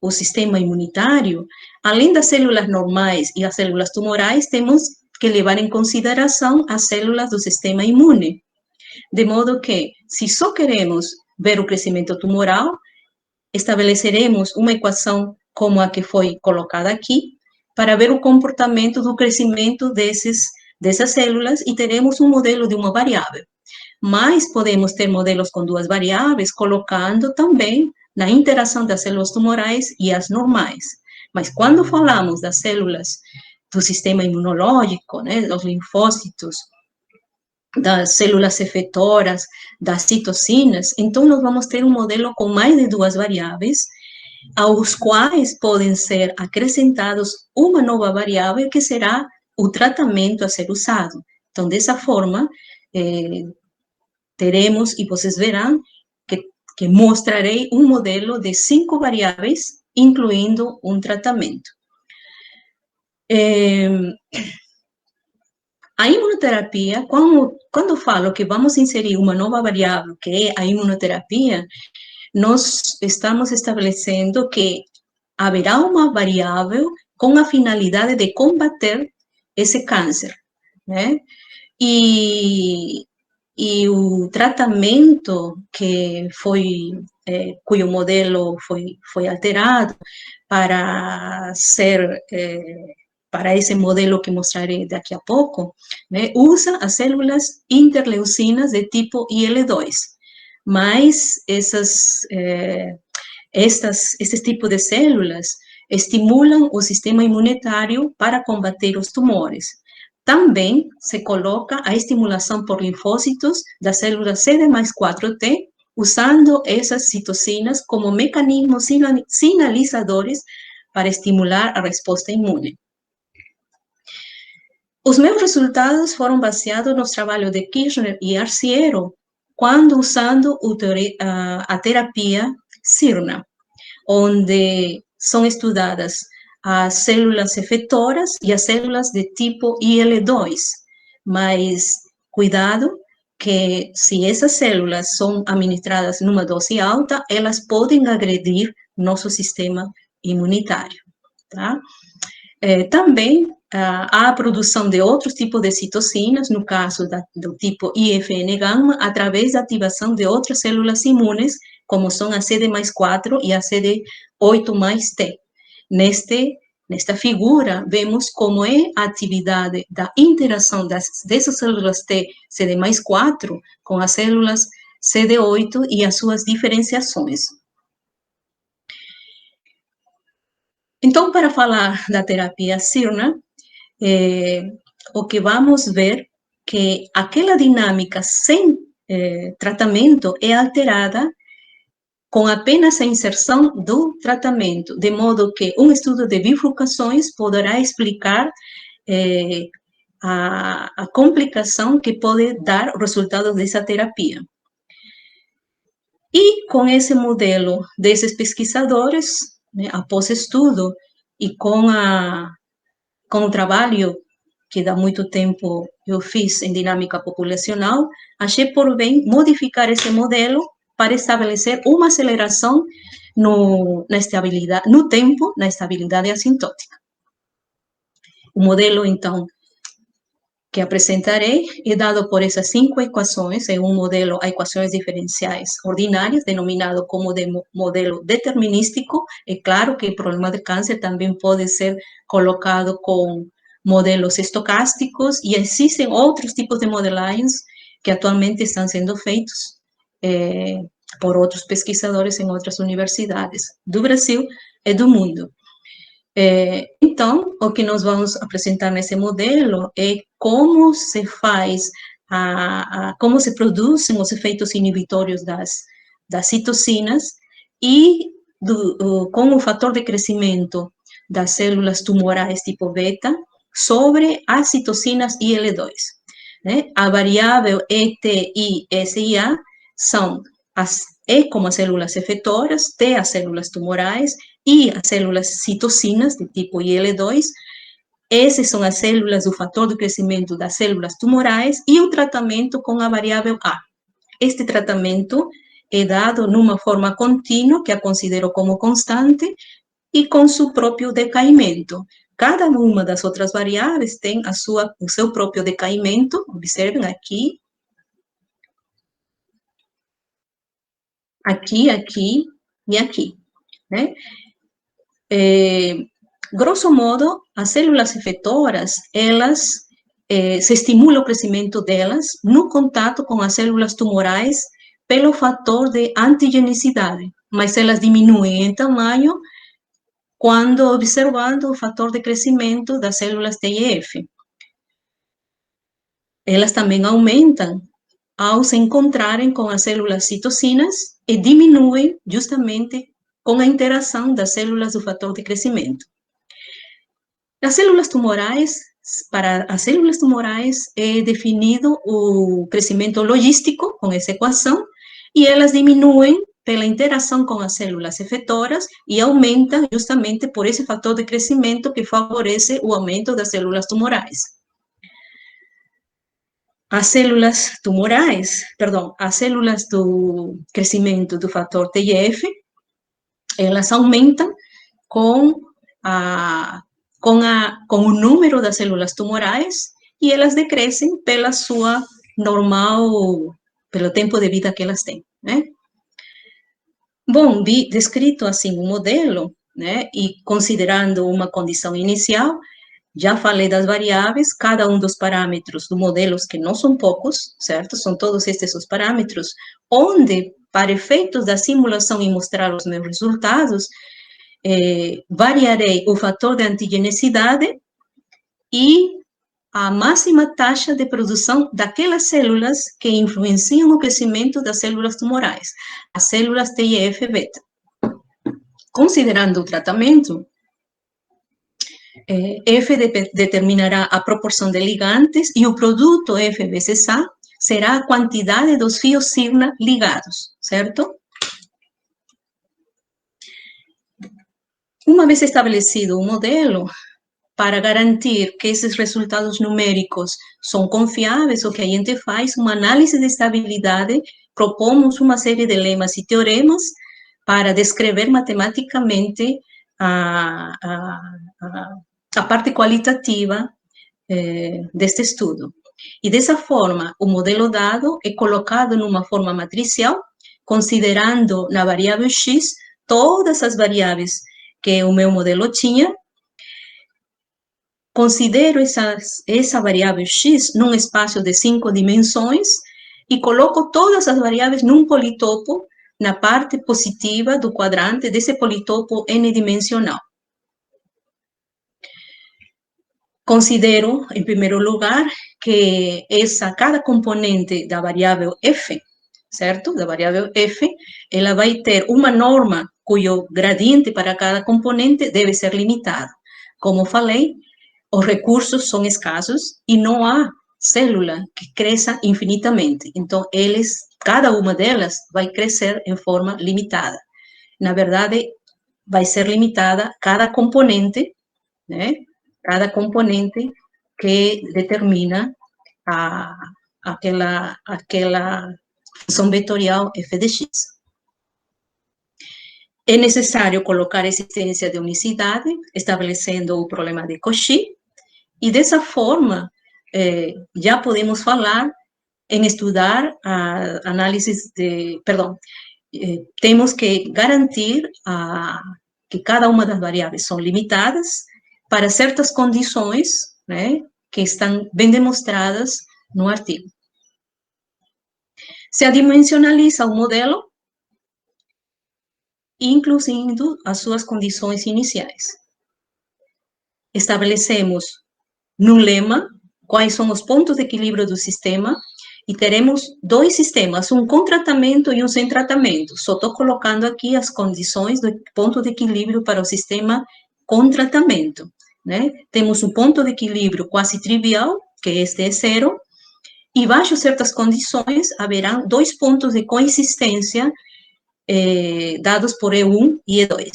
o sistema imunitário, além das células normais e as células tumorais, temos que levar em consideração as células do sistema imune. De modo que, se só queremos ver o crescimento tumoral, estabeleceremos uma equação como a que foi colocada aqui, para ver o comportamento do crescimento dessas células e teremos um modelo de uma variável. Mas podemos ter modelos com duas variáveis, colocando também na interação das células tumorais e as normais. Mas quando falamos das células do sistema imunológico, né, dos linfócitos, das células efetoras, das citocinas, então nós vamos ter um modelo com mais de duas variáveis, aos quais podem ser acrescentados uma nova variável que será o tratamento a ser usado. Então, dessa forma, teremos, e vocês verão, que mostrarei um modelo de 5 variáveis, incluindo um tratamento. A imunoterapia, quando falo que vamos inserir uma nova variável, que é a imunoterapia, nós estamos estabelecendo que haverá uma variável com a finalidade de combater esse câncer, né? E o tratamento que cujo modelo foi alterado para ser para esse modelo que mostrarei daqui a pouco, né, usa as células interleucinas de tipo IL-2, mas esses tipos de células estimulam o sistema imunitário para combater os tumores. Também se coloca a estimulação por linfócitos das células CD+4T, usando essas citocinas como mecanismos sinalizadores para estimular a resposta imune. Os meus resultados foram baseados nos trabalhos de Kirchner e Arciero, quando usando a terapia Sirna, onde são estudadas as células efetoras e as células de tipo IL-2. Mas cuidado que se essas células são administradas numa dose alta, elas podem agredir nosso sistema imunitário, tá? Também há a produção de outros tipos de citocinas, no caso do tipo IFN-gama, através da ativação de outras células imunes, como são a CD+4 e a CD8+T. Nesta figura, vemos como é a atividade da interação dessas células T CD+4 com as células CD8 e as suas diferenciações. Então, para falar da terapia Sirna, o que vamos ver que aquela dinâmica sem tratamento é alterada com apenas a inserção do tratamento, de modo que um estudo de bifurcações poderá explicar a complicação que pode dar o resultado dessa terapia. E com esse modelo desses pesquisadores, né, após estudo, e com o trabalho que há muito tempo eu fiz em dinâmica populacional, achei por bem modificar esse modelo para estabelecer uma aceleração na estabilidade, no tempo, na estabilidade assintótica. O modelo, então, que apresentarei é dado por essas 5 equações, é um modelo a equações diferenciais ordinárias, denominado como modelo determinístico. É claro que o problema de câncer também pode ser colocado com modelos estocásticos, e existem outros tipos de modelagens que atualmente estão sendo feitos por outros pesquisadores em outras universidades do Brasil e do mundo. Então, o que nós vamos apresentar nesse modelo é como se faz, como se produzem os efeitos inibitórios das citocinas e com o fator de crescimento das células tumorais tipo beta sobre as citocinas IL-2. Né? A variável ETI-SIA são E como as células efetoras, T as células tumorais e as células citocinas de tipo IL-2. Essas são as células do fator de crescimento das células tumorais e o tratamento com a variável A. Este tratamento é dado numa forma contínua, que a considero como constante, e com seu próprio decaimento. Cada uma das outras variáveis tem o seu próprio decaimento, observem aqui, aqui e aqui, né? Grosso modo, as células efetoras, elas se estimula o crescimento delas no contato com as células tumorais pelo fator de antigenicidade, mas elas diminuem em tamanho quando observando o fator de crescimento das células TIF. Elas também aumentam ao se encontrarem com as células citocinas e diminuem justamente com a interação das células do fator de crescimento. As células tumorais, para as células tumorais é definido o crescimento logístico com essa equação e elas diminuem pela interação com as células efetoras e aumentam justamente por esse fator de crescimento que favorece o aumento das células tumorais. As células tumorais, as células do crescimento do fator TIF, elas aumentam com o número das células tumorais e elas decrescem pela sua normal, pelo tempo de vida que elas têm, né? Bom, descrito assim o modelo, né, e considerando uma condição inicial, já falei das variáveis, cada um dos parâmetros do modelo, que não são poucos, certo? São todos estes os parâmetros, onde, para efeitos da simulação e mostrar os meus resultados, variarei o fator de antigenicidade e a máxima taxa de produção daquelas células que influenciam o crescimento das células tumorais, as células TIF-beta. Considerando o tratamento, F determinará a proporção de ligantes e o produto FBCSA será a quantidade dos fios Sirna ligados, certo? Uma vez estabelecido o modelo, para garantir que esses resultados numéricos são confiáveis, o que a gente faz uma análise de estabilidade, propomos uma série de lemas e teoremas para descrever matematicamente a parte qualitativa deste estudo. E dessa forma, o modelo dado é colocado numa forma matricial, considerando na variável x todas as variáveis que o meu modelo tinha. Considero essa variável x num espaço de 5 dimensões e coloco todas as variáveis num politopo na parte positiva do quadrante desse politopo n-dimensional. Considero, em primeiro lugar, que cada componente da variável f, certo? Da variável f, ela vai ter uma norma cujo gradiente para cada componente deve ser limitado. Como falei, os recursos são escassos e não há célula que cresça infinitamente. Então, cada uma delas vai crescer em forma limitada. Na verdade, vai ser limitada cada componente, né? Cada componente que determina aquela função vetorial f de x. É necessário colocar a existência de unicidade, estabelecendo o problema de Cauchy, e dessa forma, já podemos falar em estudar a análise temos que garantir que cada uma das variáveis são limitadas para certas condições, né, que estão bem demonstradas no artigo. Se adimensionaliza o modelo, incluindo as suas condições iniciais. Estabelecemos no lema quais são os pontos de equilíbrio do sistema e teremos dois sistemas, um com tratamento e um sem tratamento. Só estou colocando aqui as condições do ponto de equilíbrio para o sistema com tratamento, né? Temos um ponto de equilíbrio quase trivial, que este é zero, e baixo certas condições haverão dois pontos de coexistência dados por E1 e E2.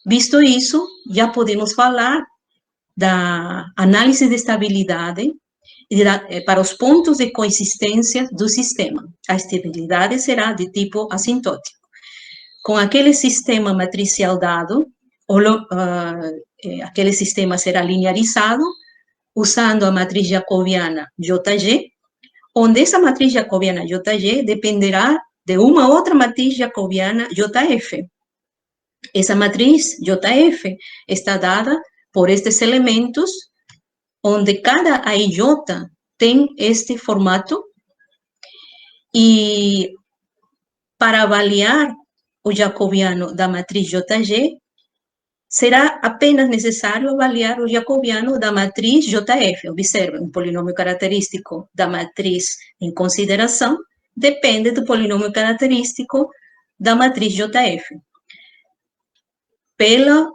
Visto isso, já podemos falar da análise de estabilidade para os pontos de coexistência do sistema. A estabilidade será de tipo assintótico. com aquele sistema matricial dado, aquele sistema será linearizado usando a matriz jacobiana JG, onde essa matriz jacobiana JG dependerá de uma outra matriz jacobiana JF. Essa matriz JF está dada por estes elementos, onde cada AIJ tem este formato, e para avaliar o jacobiano da matriz JG, será apenas necessário avaliar o jacobiano da matriz JF. Observe, um polinômio característico da matriz em consideração depende do polinômio característico da matriz JF. Pela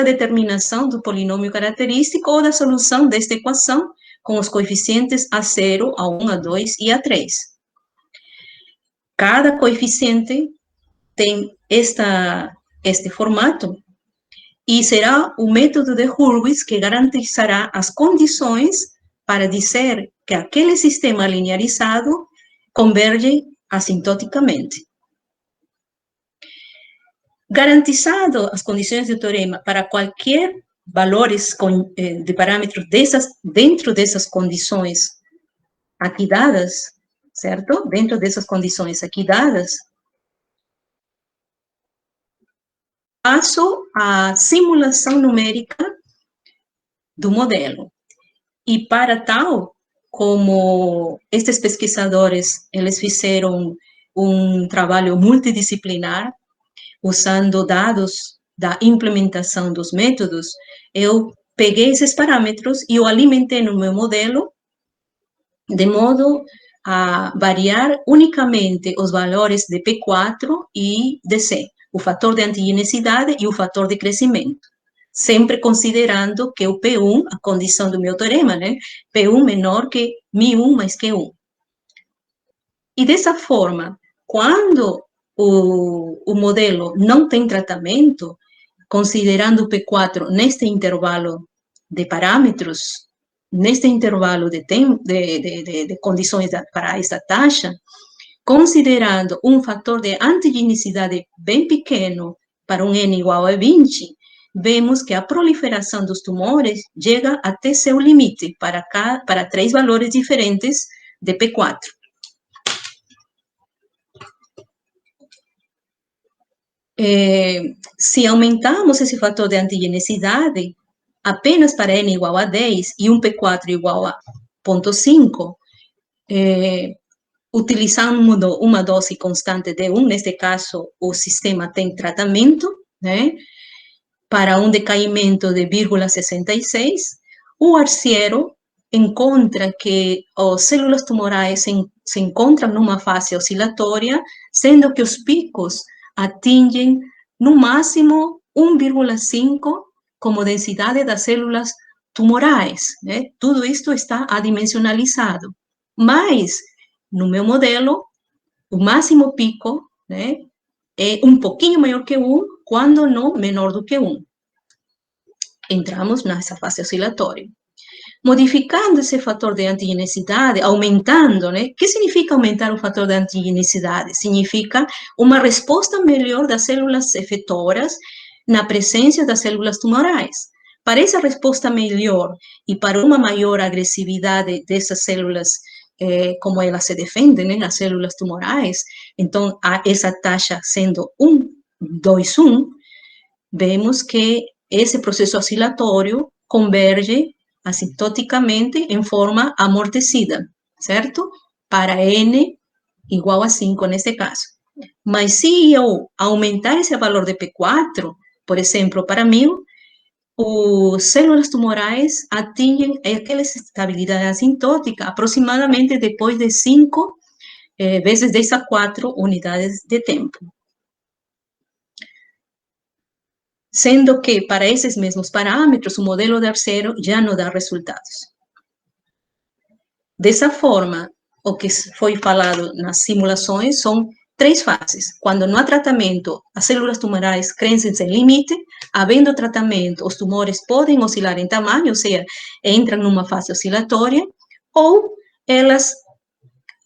determinação do polinômio característico ou da solução desta equação com os coeficientes A0, A1, A2 e A3. Cada coeficiente tem este formato, e será o método de Hurwitz que garantizará as condições para dizer que aquele sistema linearizado converge assintoticamente. Garantizado as condições do teorema para qualquer valores de parâmetros dentro dessas condições aqui dadas, certo? Dentro dessas condições aqui dadas, passo à simulação numérica do modelo. E para tal, como estes pesquisadores, eles fizeram um trabalho multidisciplinar, usando dados da implementação dos métodos, eu peguei esses parâmetros e eu alimentei no meu modelo, de modo a variar unicamente os valores de P4 e de C, o fator de antigenicidade e o fator de crescimento, sempre considerando que o P1, a condição do meu teorema, né? P1 menor que μ1 mais Q1. E dessa forma, quando o modelo não tem tratamento, considerando o P4 neste intervalo de parâmetros, neste intervalo de condições para esta taxa, considerando um fator de antigenicidade bem pequeno para um N igual a 20, vemos que a proliferação dos tumores chega até seu limite para 3 valores diferentes de P4. Se aumentarmos esse fator de antigenicidade apenas para N igual a 10 e um P4 igual a 0,5, utilizando uma dose constante de 1, neste caso, o sistema tem tratamento, né, para um decaimento de 0,66, o Arciero encontra que as células tumorais se encontram numa fase oscilatória, sendo que os picos atingem, no máximo, 1,5 como densidade das células tumorais, né? Tudo isto está adimensionalizado. Mas, no meu modelo, o máximo pico, né, é um pouquinho maior que 1, quando não menor do que 1. Entramos nessa fase oscilatória. Modificando esse fator de antigenicidade, aumentando, né? O que significa aumentar o fator de antigenicidade? Significa uma resposta melhor das células efetoras na presença das células tumorais. Para essa resposta melhor e para uma maior agressividade dessas células, como elas se defendem, né, as células tumorais, então, essa taxa sendo 1, 2, 1, vemos que esse processo oscilatório converge assintoticamente em forma amortecida, certo? Para N igual a 5 nesse caso. Mas se eu aumentar esse valor de P4, por exemplo, para 1000, as células tumorais atingem aquela estabilidade assintótica aproximadamente depois de 5 vezes 10 a 4 unidades de tempo. Sendo que, para esses mesmos parâmetros, o modelo de Arciero já não dá resultados. Dessa forma, o que foi falado nas simulações são 3 fases. Quando não há tratamento, as células tumorais crescem sem limite. Havendo tratamento, os tumores podem oscilar em tamanho, ou seja, entram numa fase oscilatória, ou elas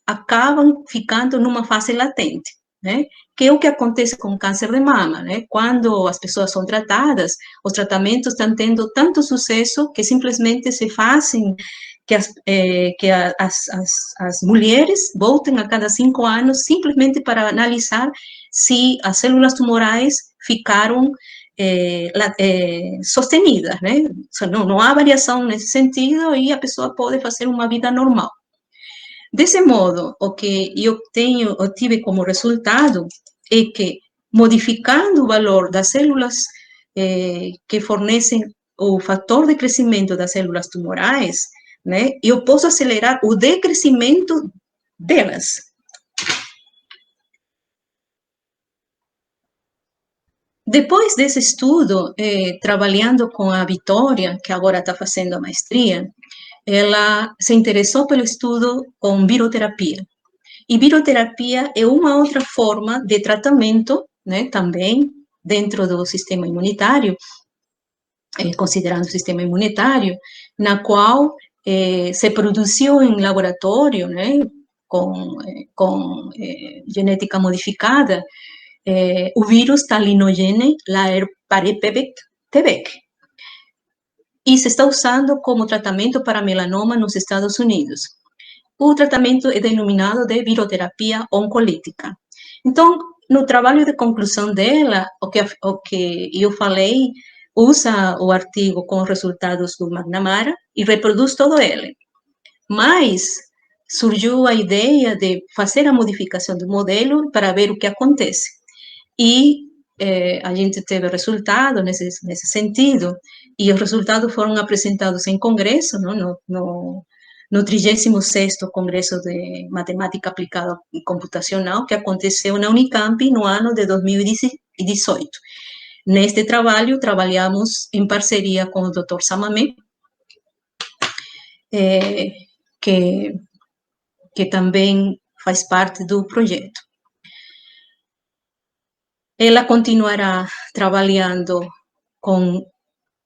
acabam ficando numa fase latente. né? Que é o que acontece com o câncer de mama, né? Quando as pessoas são tratadas, os tratamentos estão tendo tanto sucesso que simplesmente se fazem que as mulheres voltem a cada 5 anos simplesmente para analisar se as células tumorais ficaram sostenidas, né? Não há variação nesse sentido e a pessoa pode fazer uma vida normal. Desse modo, o que eu tive como resultado é que, modificando o valor das células que fornecem o fator de crescimento das células tumorais, né, eu posso acelerar o decrescimento delas. Depois desse estudo, trabalhando com a Vitória, que agora está fazendo a maestria, ela se interessou pelo estudo com viroterapia. E viroterapia é uma outra forma de tratamento, né, também dentro do sistema imunitário, considerando o sistema imunitário, na qual se produziu em laboratório, né, com genética modificada, o vírus Talinogene Laerparepvec, e se está usando como tratamento para melanoma nos Estados Unidos. O tratamento é denominado de viroterapia oncolítica. Então, no trabalho de conclusão dela, o que eu falei, usa o artigo com os resultados do McNamara e reproduz todo ele. Mas surgiu a ideia de fazer a modificação do modelo para ver o que acontece. E a gente teve resultado nesse sentido, e os resultados foram apresentados em congresso, não, no 36º Congresso de Matemática Aplicada e Computacional, que aconteceu na Unicamp no ano de 2018. Neste trabalho, trabalhamos em parceria com o Dr. Samamé, que também faz parte do projeto. Ela continuará trabalhando com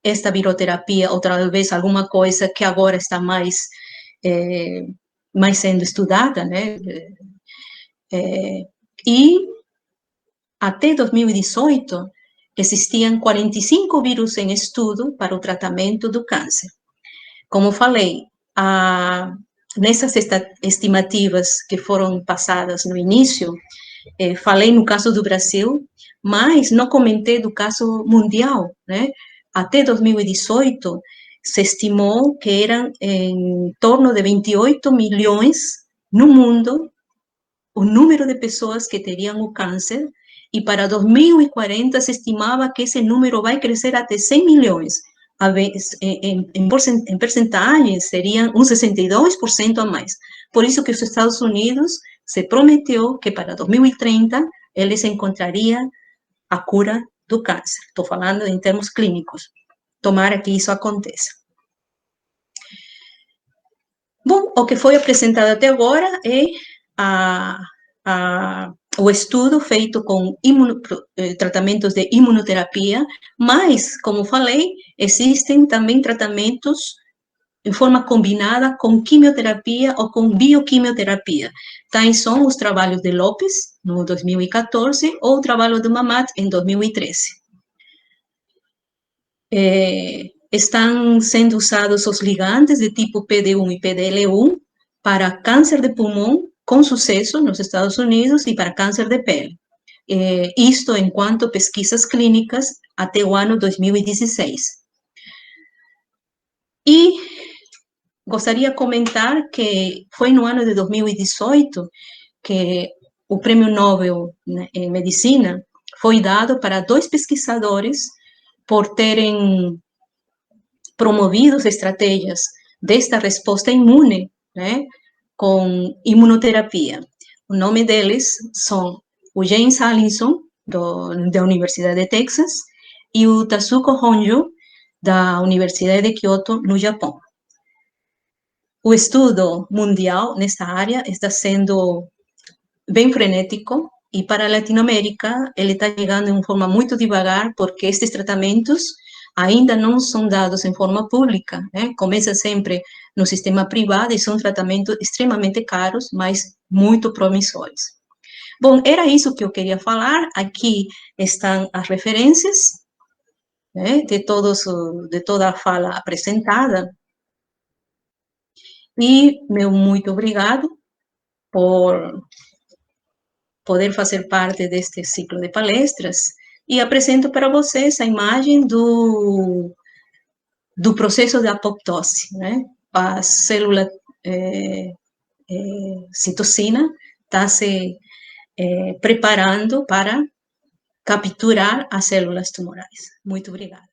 esta viroterapia, ou talvez alguma coisa que agora está mais sendo estudada, né? E até 2018, existiam 45 vírus em estudo para o tratamento do câncer. Como falei, nessas estimativas que foram passadas no início, falei no caso do Brasil, mas não comentei do caso mundial, né? Até 2018, se estimou que eram em torno de 28 milhões no mundo o número de pessoas que teriam o câncer, e para 2040 se estimava que esse número vai crescer até 100 milhões. Em percentagem, seriam uns 62% a mais. Por isso que os Estados Unidos se prometeu que para 2030 eles encontrariam a cura do câncer. Estou falando em termos clínicos. Tomara que isso aconteça. Bom, o que foi apresentado até agora é o estudo feito com tratamentos de imunoterapia, mas, como falei, existem também tratamentos em forma combinada com quimioterapia ou com bioquimioterapia. Tais são os trabalhos de Lopes, no 2014, ou o trabalho de Mamat, em 2013. Estão sendo usados os ligantes de tipo PD-1 e PDL1 para câncer de pulmão, com sucesso nos Estados Unidos, e para câncer de pele. Isto enquanto pesquisas clínicas até o ano 2016. E gostaria de comentar que foi no ano de 2018 que o Prêmio Nobel em Medicina foi dado para 2 pesquisadores por terem promovido estratégias desta resposta imune, né, com imunoterapia. O nome deles são o James Allinson, da Universidade de Texas, e o Tasuku Honjo, da Universidade de Kyoto, no Japão. O estudo mundial nesta área está sendo bem frenético, e para a Latinoamérica ele está chegando de forma muito devagar, porque estes tratamentos ainda não são dados em forma pública, né? Começa sempre no sistema privado e são tratamentos extremamente caros, mas muito promissores. Bom, era isso que eu queria falar. Aqui estão as referências, né, de toda a fala apresentada. E meu muito obrigado por poder fazer parte deste ciclo de palestras. E apresento para vocês a imagem do processo de apoptose, né? A célula citocina está se preparando para capturar as células tumorais. Muito obrigada.